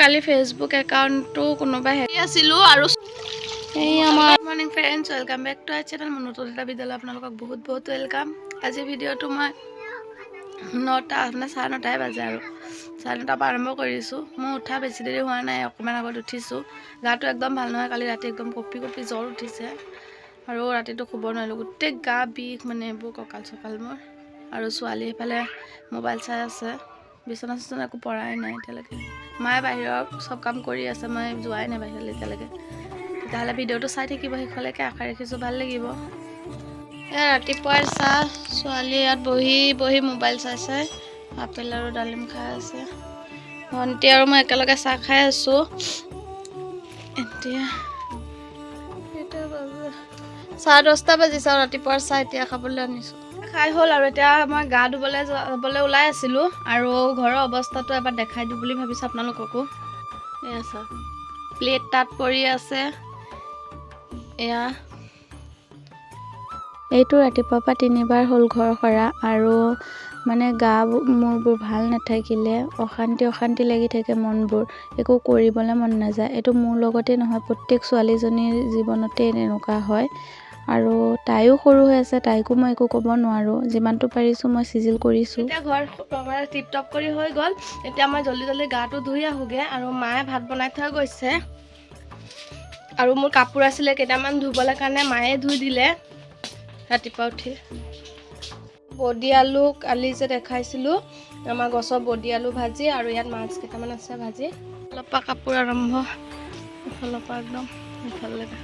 কালি Facebook একাউণ্টটো কোনোবাই হেৰি আছিলোঁ আৰু এই আমাৰ morning friends welcome back to our channel মই নতুন এটা ভিডিঅ'লৈ আপোনালোকক বহুত বহুত ৱেলকাম। আজি ভিডিঅ'টো মই 9টা মানে 9:30 বাজে আৰু 9:30 পৰা আৰম্ভ কৰিছোঁ। মই উঠা বেছি দেৰি হোৱা নাই, অকণমান আগত উঠিছোঁ। গাটো একদম ভাল নহয়, কালি ৰাতি একদম কঁপি জ্বৰ উঠিছে আৰু ৰাতিটো শুব নোৱাৰিলোঁ, গোটেই গা বিষ মানে এইবোৰ কঁকাল চকাল মোৰ। আৰু ছোৱালী সেইফালে মোবাইল চাই আছে, বিচনা চিচনা একো পৰাই নাই এতিয়ালৈকে। মায়ে বাহিৰৰ চব কাম কৰি আছে, মই যোৱাই নাই বাহিৰলৈ এতিয়ালৈকে। তেতিয়াহ'লে ভিডিঅ'টো চাই থাকিব শেষলৈকে, আশা ৰাখিছোঁ ভাল লাগিব। এয়া ৰাতিপুৱাৰ চাহ, ছোৱালী ইয়াত বহি মোবাইল চাইছে, আপেল আৰু ডালিম খাই আছে। ভণ্টি আৰু মই একেলগে চাহ খাই আছোঁ। এতিয়া 10:30 বাজিছে আৰু ৰাতিপুৱাৰ চাহ এতিয়া খাবলৈ আনিছোঁ। খাই হ'ল আৰু এতিয়া মই গা ধুবলৈ যাবলৈ ওলাই আছিলোঁ আৰু ঘৰৰ অৱস্থাটো এবাৰ দেখাই দিওঁ বুলি ভাবিছোঁ আপোনালোককো। এয়া চাওক, প্লেট তাত পৰি আছে। এয়া এইটো ৰাতিপুৱাৰ পৰা 3বাৰ হ'ল ঘৰ সৰা আৰু মানে গা মূৰবোৰ ভাল নাথাকিলে অশান্তি লাগি থাকে মনবোৰ, একো কৰিবলৈ মন নাযায়। এইটো মোৰ লগতে নহয়, প্ৰত্যেক ছোৱালীজনীৰ জীৱনতে এনেকুৱা হয়। আৰু তাইও সৰু হৈ আছে, তাইকো মই একো ক'ব নোৱাৰোঁ, যিমানটো পাৰিছোঁ মই চিজিল কৰিছোঁ। এতিয়া ঘৰ টিপ টপ কৰি হৈ গ'ল। এতিয়া মই জল্দি গাটো ধুই আহোঁগৈ আৰু মায়ে ভাত বনাই থৈ গৈছে আৰু মোৰ কাপোৰ আছিলে কেইটামান ধুবলৈ কাৰণে মায়ে ধুই দিলে ৰাতিপুৱা উঠি। বডি আলু কালি যে দেখাইছিলোঁ, আমাৰ গছৰ বডি আলু ভাজি আৰু ইয়াত মাছ কেইটামান আছে ভাজি। অলপ পৰা কাপোৰ আৰম্ভ, এফালৰ পৰা একদম এফালৈকে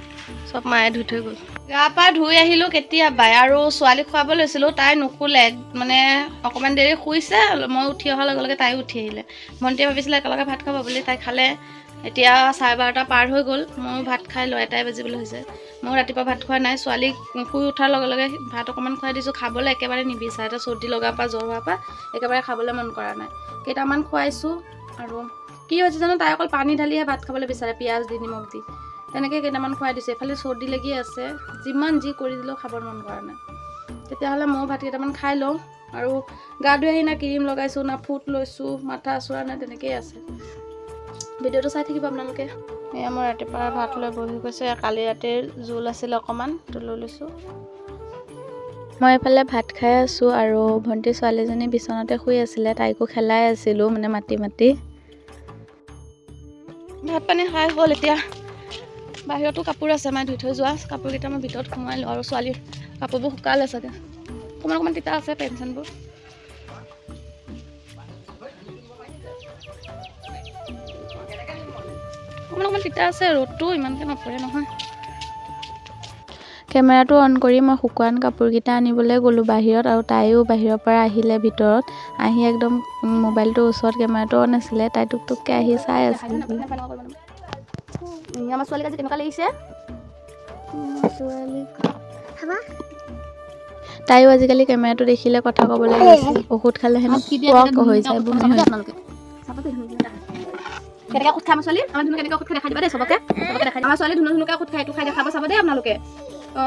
চব মায়ে ধুই থৈ গ'ল। গা পা ধুই আহিলোঁ কেতিয়াবাই আৰু ছোৱালীক খুৱাব লৈছিলোঁ, তাই নুশুলে, মানে অকণমান দেৰি শুইছে। মই উঠি অহাৰ লগে লগে তাইও উঠি আহিলে। ভণ্টিয়ে ভাবিছিলে একেলগে ভাত খাব বুলি, তাই খালে। এতিয়া 12:30 পাৰ হৈ গ'ল, ময়ো ভাত খাই 1টাই বাজিবলৈ হৈছে। মই ৰাতিপুৱা ভাত খোৱা নাই, ছোৱালীক শুই উঠাৰ লগে লগে ভাত অকণমান খুৱাই দিছোঁ। খাবলৈ একেবাৰে নিবিচাৰে, এটা চৰ্দি লগাৰ পৰা জ্বৰ হোৱাৰ পৰা একেবাৰে খাবলৈ মন কৰা নাই। কেইটামান খুৱাইছোঁ আৰু কি হৈছে জানো, তাই অকল পানী ঢালিহে ভাত খাবলৈ বিচাৰে, পিঁয়াজ দি নিমখ দি। তেনেকৈ কেইটামান খুৱাই দিছোঁ। এফালে চৰ্দি লাগি আছে, যিমান যি কৰি দিলেও খাবৰ মন কৰা নাই। তেতিয়াহ'লে ময়ো ভাত কেইটামান খাই লওঁ আৰু গা ধুই আহি না ক্ৰীম লগাইছোঁ না ফুট লৈছোঁ, মাথা আঁচোৰা নাই, তেনেকেই আছে। ভিডিঅ'টো চাই থাকিব আপোনালোকে। এয়া মই ৰাতিপুৱা ভাত লৈ বহি গৈছে, কালি ৰাতিৰ জোল আছিলে অকণমান, তো লৈ লৈছোঁ। মই এইফালে ভাত খাই আছোঁ আৰু ভণ্টি ছোৱালীজনী বিচনাতে শুই আছিলে, তাইকো খেলাই আছিলোঁ মানে মাতি ভাত পানী খাই হ'ল। এতিয়া বাহিৰতো কাপোৰ আছে, মায়ে ধুই থৈ যোৱা কাপোৰকেইটা মই ভিতৰত সোমাই লওঁ আৰু ছোৱালীৰ কাপোৰবোৰ শুকালে চাগে, অকণমান তিতা আছে পেণ্ট চেণ্টবোৰ। অকণমান তিতা আছে, ৰ'দটো ইমানকৈ নপৰে নহয়। কেমেৰাটো অন কৰি মই শুকান কাপোৰকেইটা আনিবলৈ গ'লোঁ বাহিৰত আৰু তাইও বাহিৰৰ পৰা আহিলে ভিতৰত আহি একদম মোবাইলটোৰ ওচৰত কেমেৰাটো অন আছিলে, তাই টুকটুককৈ আহি চাই আছিল। আমাৰ ছোৱালীক আজি কেনেকুৱা লাগিছে? তাইও আজিকালি কেমেৰাটো দেখিলে কথা ক'বলৈ লৈছে, ঔষধ খালে হেনো হৈ যায় বমি হয়। কেনেকৈ ঔষধ খাই আমাৰ ছোৱালী, আমাৰ ধুনু কেনেকৈ ঔষধ খাই দেখাই দিবা দেই চবকে দেখাই। আমাৰ ছোৱালী ধুনুকৈ ঔষধ খাই, এইটো খাই দেখাব চাব দেই আপোনালোকে।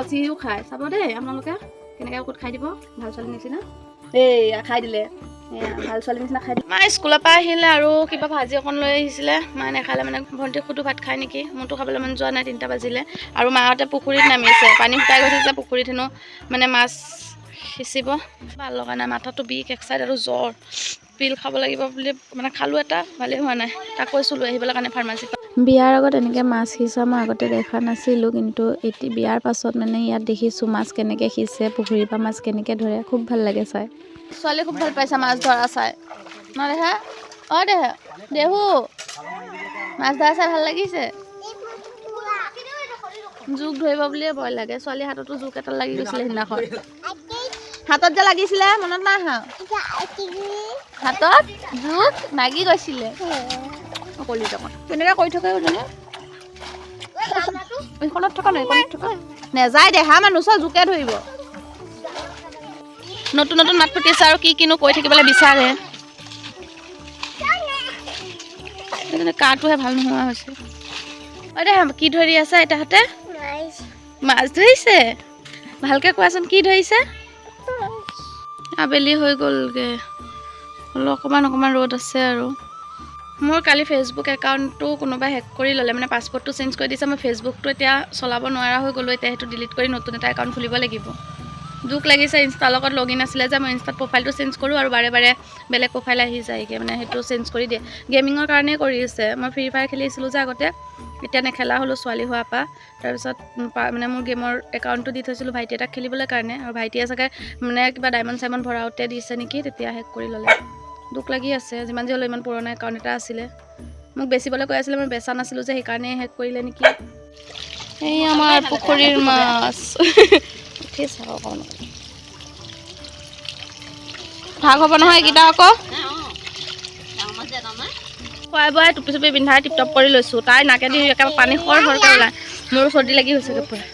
চিও খাই চাব দেই আপোনালোকে, কেনেকৈ ঔষধ খাই দিব ভাল ছোৱালীৰ নিচিনা। এই খাই দিলে, ভাল ছোৱালীৰ নিচিনা খাই দিলে। মায়ে স্কুলৰ পৰা আহিলে আৰু কিবা ভাজি অকণ লৈ আহিছিলে, মায়ে নাখালে মানে ভণ্টি সুধো ভাত খাই নেকি, মোৰতো খাবলৈ মন যোৱা নাই, 3টা বাজিলে। আৰু মাহঁতে পুখুৰীত নামিছে, পানী শুকাই গৈছে যে পুখুৰীত হেনো মানে মাছ সিঁচিব। ভাল লগা নাই, মাথাটো বিষ এক চাইড আৰু জ্বৰ, পিল খাব লাগিব বুলি মানে খালোঁ এটা, ভালেই হোৱা নাই। তাক কৈছোঁ লৈ আহিবলৈ কাৰণে ফাৰ্মাচীৰ পৰা। বিয়াৰ আগত এনেকৈ মাছ সিঁচা মই আগতে দেখা নাছিলোঁ, কিন্তু এতিয়া বিয়াৰ পাছত মানে ইয়াত দেখিছোঁ মাছ কেনেকৈ সিঁচে, পুখুৰীৰ পৰা মাছ কেনেকৈ ধৰে, খুব ভাল লাগে চাই। ছোৱালী খুব ভাল পাইছে মাছ ধৰা চাই, দেহা দেহু মাছ ধৰা চাই ভাল লাগিছে। জোক ধৰিব বুলিয়ে ভয় লাগে, ছোৱালীৰ হাততো জোক এটা লাগি গৈছিলে সেইদিনাখন। হাতত যে লাগিছিলে মনত নাই হা, হাতত জোক লাগি গৈছিলে। কেনেকৈ কৰি থাকে জানো, এইখনত থকা নাই, এইখনত থকা নেযায়, দেহা মানুহ চোৱা জোকে ধৰিব। নতুন মাত ফুটিছে আৰু কিনো কৈ থাকিবলৈ বিচাৰে, কাহটোহে ভাল নোহোৱা হৈছে। কি ধৰি আছে আইতাহঁতে? মাছ ধৰিছে, ভালকৈ কোৱাচোন কি ধৰিছে? আবেলি হৈ গ'লগৈ, হ'লেও অকণমান ৰ'দ আছে আৰু মোৰ কালি ফেচবুক একাউণ্টটো কোনোবাই হেক কৰি ল'লে, মানে পাছপৰ্টটো চেঞ্জ কৰি দিছে। মই ফেচবুকটো এতিয়া চলাব নোৱাৰা হৈ গ'লোঁ। এতিয়া সেইটো ডিলিট কৰি নতুন এটা একাউণ্ট খুলিব লাগিব। দুখ লাগিছে, ইনষ্টাৰ লগত লগ ইন আছিলে যে। মই ইনষ্টাত প্ৰফাইলটো চেঞ্জ কৰোঁ আৰু বাৰে বাৰে বেলেগ প্ৰফাইল আহি যায়গৈ, মানে সেইটো চেঞ্জ কৰি দিয়ে। গেমিঙৰ কাৰণেই কৰি আছে। মই ফ্ৰী ফায়াৰ খেলিছিলোঁ যে আগতে, এতিয়া নেখেলা হ'লোঁ ছোৱালী হোৱাৰ পৰা। তাৰপিছত মানে মোৰ গেমৰ একাউণ্টটো দি থৈছিলোঁ ভাইটি এটাক খেলিবলৈ কাৰণে, আৰু ভাইটিয়ে চাগে মানে কিবা ডায়মণ্ড চাইমণ্ড ভৰাওঁতে দিছে নেকি, তেতিয়া হেক কৰি ল'লে। দুখ লাগি আছে, যিমান যি হ'লেও ইমান পুৰণা একাউণ্ট এটা আছিলে। মোক বেচিবলৈ কৈ আছিলে, মই বেচা নাছিলোঁ যে, সেইকাৰণে হেক কৰিলে নেকি। এই আমাৰ পুখুৰীৰ মাছ উঠি চাওঁ অকণ। ভাগ হ'ব নহয় এইকেইটা আকৌ। খুৱাই বোৱাই টুপি চুপি পিন্ধাই টিপটপ কৰি লৈছোঁ। তাই নাকেদি একেবাৰে পানী সৰ সৰকৈ ওলায়। মোৰো চৰ্দি লাগি হৈছেগৈ পুৰা।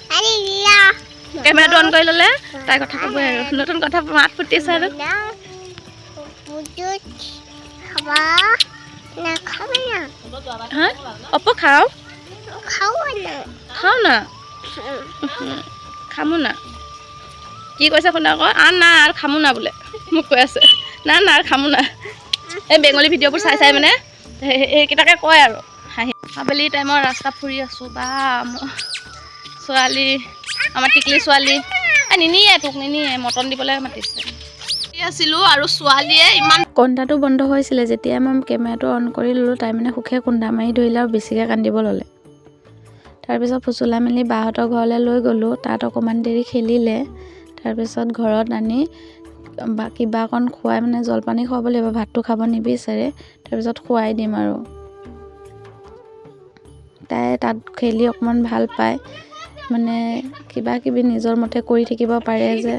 কেমেৰাটো অন কৰি ল'লে তাই কথা ক'বই আৰু, নতুন কথা মাত ফুটিছে আৰু। অপ খাওঁ খাওঁ না খামো না। কি কৈছে শুনা আকৌ, না আৰু খামো না বোলে মোক কৈ আছে। না আৰু খামো না। এই বেংগলী ভিডিঅ'বোৰ চাই চাই মানে সেইকেইটাকে কয় আৰু হাঁহি। আবেলি টাইমৰ ৰাস্তা ফুৰি আছোঁ। বা ছোৱালী, আমাৰ টিকলি ছোৱালী নিনিয়ে, তোক নিনিয়ে, মটন দিবলৈ মাতিছে আছিলোঁ। আৰু ছোৱালীয়ে ইমান কন্দাটো বন্ধ হৈছিলে, যেতিয়া মই কেমেৰাটো অন কৰি ল'লোঁ, তাই মানে সুখে কুন্দা মাৰি ধৰিলে আৰু বেছিকৈ কান্দিব ল'লে। তাৰপিছত ফুচুলাই মেলি বাহঁতৰ ঘৰলৈ লৈ গ'লোঁ। তাত অকণমান দেৰি খেলিলে। তাৰপিছত ঘৰত আনি কিবা অকণ খুৱাই, মানে জলপানী খুৱাব লাগিব, ভাতটো খাব নিবিচাৰে। তাৰপিছত খুৱাই দিম আৰু। তাই তাত খেলি অকণমান ভাল পায়, মানে কিবা কিবি নিজৰ মতে কৰি থাকিব পাৰে যে।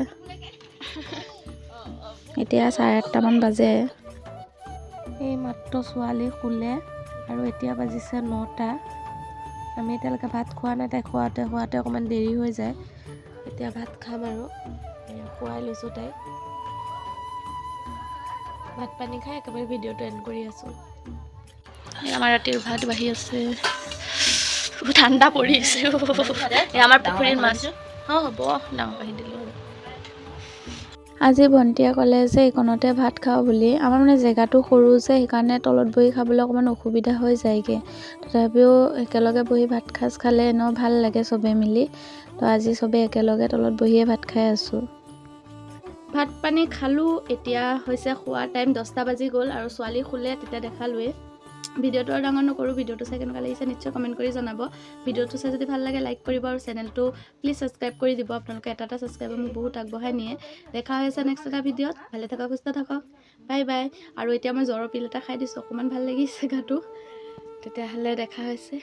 এতিয়া 8:30মান বাজে। এই মাত্ৰ ছোৱালী শুলে আৰু এতিয়া বাজিছে 9টা। আমি এতিয়ালৈকে ভাত খোৱা নাই, তাই খোৱাতে অকণমান দেৰি হৈ যায়। এতিয়া ভাত খাম আৰু খুৱাই লৈছোঁ তাইক। ভাত পানী খাই একেবাৰে ভিডিঅ'টো এণ্ড কৰি আছোঁ। আমাৰ ৰাতিৰ ভাত বাঢ়ি আছে, ঠাণ্ডা পৰিছে। আমাৰ পুখুৰীৰ মাছ হ'ব, ডাঙৰ পাহি দিলোঁ। আজি ভণ্টিয়ে ক'লে যে এইকণতে ভাত খাওঁ বুলি। আমাৰ মানে জেগাটো সৰু যে, সেইকাৰণে তলত বহি খাবলৈ অকণমান অসুবিধা হৈ যায়গৈ। তথাপিও একেলগে বহি ভাত সাজ খালে এনেও ভাল লাগে চবেই মিলি। তো আজি চবেই একেলগে তলত বহিয়ে ভাত খাই আছোঁ। ভাত পানী খালোঁ। এতিয়া হৈছে খোৱাৰ টাইম, 10টা বাজি গ'ল আৰু ছোৱালী শুলে, তেতিয়া দেখালোৱেই। ভিডিঅ'টো আৰু ডাঙৰ নকৰোঁ। ভিডিঅ'টো চাই কেনেকুৱা লাগিছে নিশ্চয় কমেণ্ট কৰি জনাব। ভিডিঅ'টো চাই যদি ভাল লাগে লাইক কৰিব আৰু চেনেলটো প্লিজ ছাবস্ক্ৰাইব কৰি দিব। আপোনালোকে এটা ছাবস্ক্ৰাইবাৰ মোক বহুত আগবঢ়াই নিয়ে। দেখা হৈছে নেক্সট এটা ভিডিঅ'ত। ভালে থাকক, সুস্থ থাকক, বাই বাই। আৰু এতিয়া মই জ্বৰৰ পিল এটা খাই দিছোঁ, অকণমান ভাল লাগিছে গাটো। তেতিয়াহ'লে দেখা হৈছে।